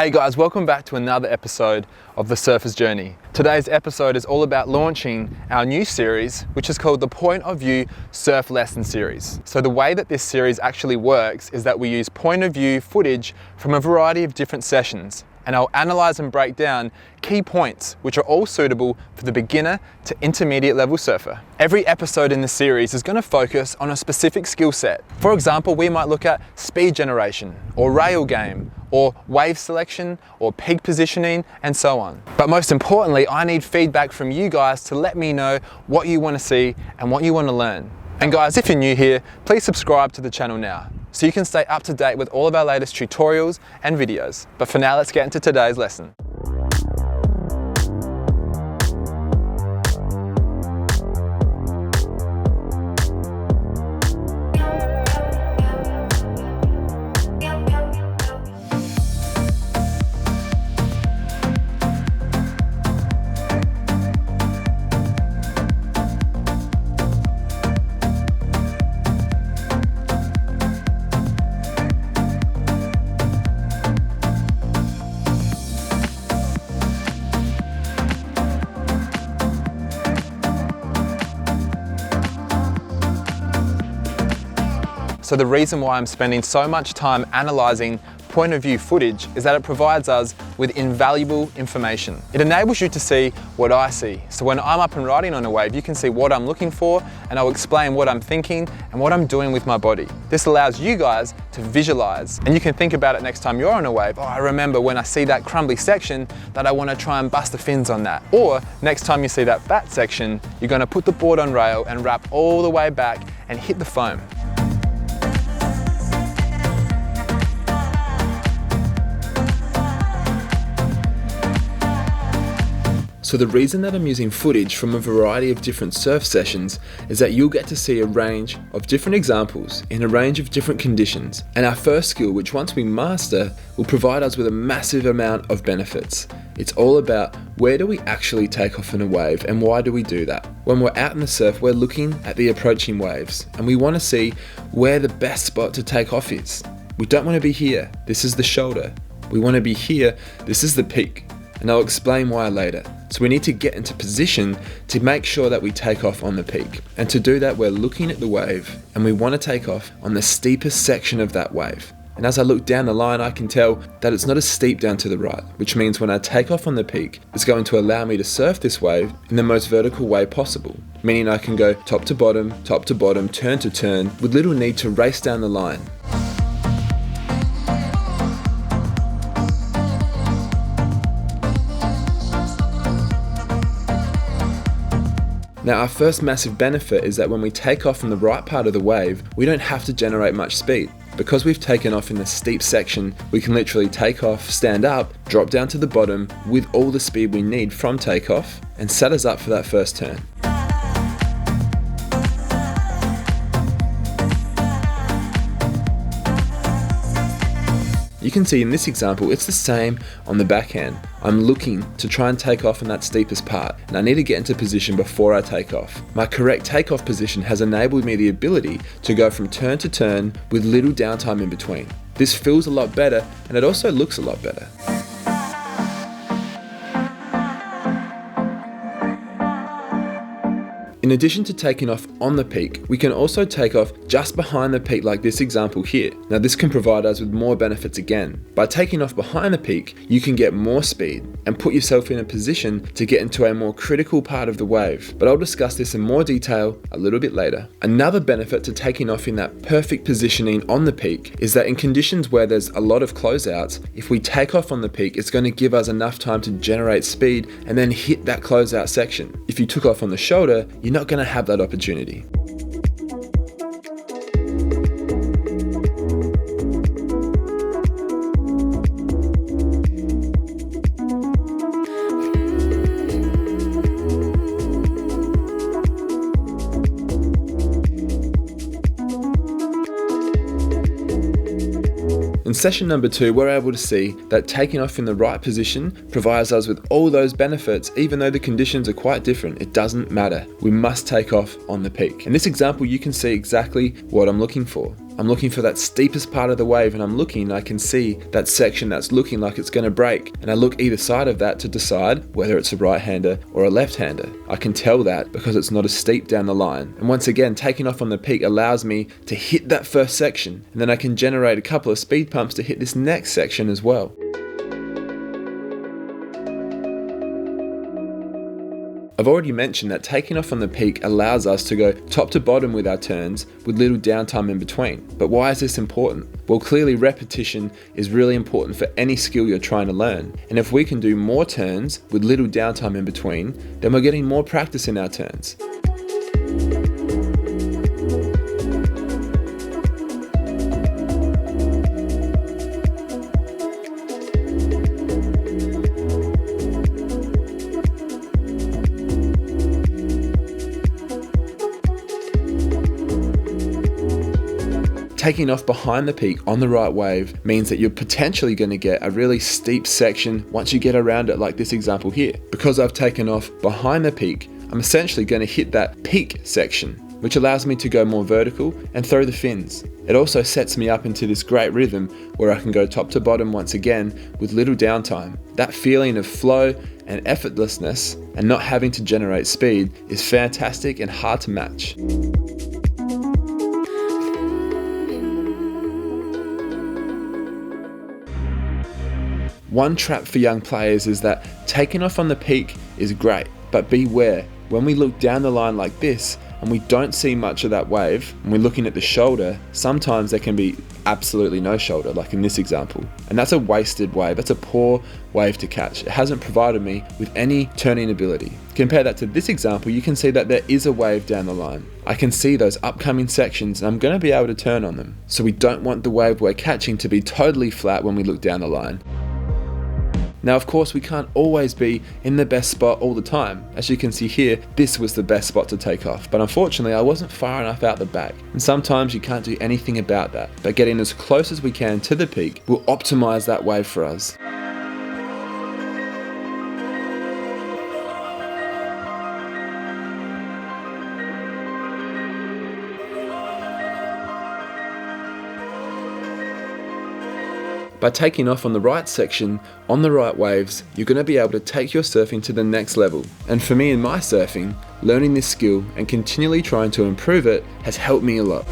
Hey guys, welcome back to another episode of The Surfer's Journey. Today's episode is all about launching our new series, which is called the Point of View Surf Lesson Series. So the way that this series actually works is that we use point of view footage from a variety of different sessions, and I'll analyze and break down key points which are all suitable for the beginner to intermediate level surfer. Every episode in the series is going to focus on a specific skill set. For example, we might look at speed generation, or rail game, or wave selection, or peak positioning, and so on. But most importantly, I need feedback from you guys to let me know what you want to see and what you want to learn. And guys, if you're new here, please subscribe to the channel now, so you can stay up to date with all of our latest tutorials and videos. But for now, let's get into today's lesson. So the reason why I'm spending so much time analysing point of view footage is that it provides us with invaluable information. It enables you to see what I see. So when I'm up and riding on a wave, you can see what I'm looking for, and I'll explain what I'm thinking and what I'm doing with my body. This allows you guys to visualize, and you can think about it next time you're on a wave. Oh, I remember when I see that crumbly section that I want to try and bust the fins on that. Or next time you see that fat section, you're going to put the board on rail and wrap all the way back and hit the foam. So the reason that I'm using footage from a variety of different surf sessions is that you'll get to see a range of different examples in a range of different conditions. And our first skill, which once we master, will provide us with a massive amount of benefits. It's all about where do we actually take off in a wave, and why do we do that? When we're out in the surf, we're looking at the approaching waves, and we want to see where the best spot to take off is. We don't want to be here, this is the shoulder. We want to be here, this is the peak. And I'll explain why later. So we need to get into position to make sure that we take off on the peak. And to do that, we're looking at the wave, and we want to take off on the steepest section of that wave. And as I look down the line, I can tell that it's not as steep down to the right, which means when I take off on the peak, it's going to allow me to surf this wave in the most vertical way possible, meaning I can go top to bottom, turn to turn, with little need to race down the line. Now, our first massive benefit is that when we take off in the right part of the wave, we don't have to generate much speed. Because we've taken off in the steep section, we can literally take off, stand up, drop down to the bottom with all the speed we need from takeoff, and set us up for that first turn. You can see in this example, it's the same on the backhand. I'm looking to try and take off in that steepest part, and I need to get into position before I take off. My correct takeoff position has enabled me the ability to go from turn to turn with little downtime in between. This feels a lot better, and it also looks a lot better. In addition to taking off on the peak, we can also take off just behind the peak like this example here. Now this can provide us with more benefits again. By taking off behind the peak, you can get more speed and put yourself in a position to get into a more critical part of the wave. But I'll discuss this in more detail a little bit later. Another benefit to taking off in that perfect positioning on the peak is that in conditions where there's a lot of closeouts, if we take off on the peak, it's going to give us enough time to generate speed and then hit that closeout section. If you took off on the shoulder, you're not going to have that opportunity. In session number 2, we're able to see that taking off in the right position provides us with all those benefits. Even though the conditions are quite different, it doesn't matter. We must take off on the peak. In this example, you can see exactly what I'm looking for. I'm looking for that steepest part of the wave, and I'm looking and I can see that section that's looking like it's going to break, and I look either side of that to decide whether it's a right-hander or a left-hander. I can tell that because it's not as steep down the line. And once again, taking off on the peak allows me to hit that first section, and then I can generate a couple of speed pumps to hit this next section as well. I've already mentioned that taking off on the peak allows us to go top to bottom with our turns with little downtime in between. But why is this important? Well, clearly repetition is really important for any skill you're trying to learn. And if we can do more turns with little downtime in between, then we're getting more practice in our turns. Taking off behind the peak on the right wave means that you're potentially going to get a really steep section once you get around it, like this example here. Because I've taken off behind the peak, I'm essentially going to hit that peak section, which allows me to go more vertical and throw the fins. It also sets me up into this great rhythm where I can go top to bottom once again with little downtime. That feeling of flow and effortlessness and not having to generate speed is fantastic and hard to match. One trap for young players is that taking off on the peak is great, but beware, when we look down the line like this and we don't see much of that wave, and we're looking at the shoulder, sometimes there can be absolutely no shoulder, like in this example. And that's a wasted wave, that's a poor wave to catch. It hasn't provided me with any turning ability. Compare that to this example, you can see that there is a wave down the line. I can see those upcoming sections and I'm going to be able to turn on them. So we don't want the wave we're catching to be totally flat when we look down the line. Now, of course, we can't always be in the best spot all the time. As you can see here, this was the best spot to take off, but unfortunately I wasn't far enough out the back. And sometimes you can't do anything about that, but getting as close as we can to the peak will optimize that wave for us. By taking off on the right section, on the right waves, you're going to be able to take your surfing to the next level. And for me in my surfing, learning this skill and continually trying to improve it has helped me a lot.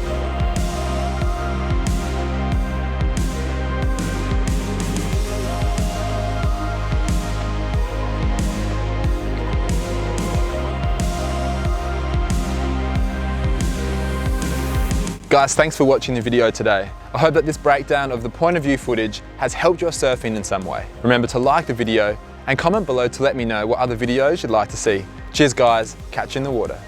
Guys, thanks for watching the video today. I hope that this breakdown of the point of view footage has helped your surfing in some way. Remember to like the video and comment below to let me know what other videos you'd like to see. Cheers guys, catch you in the water.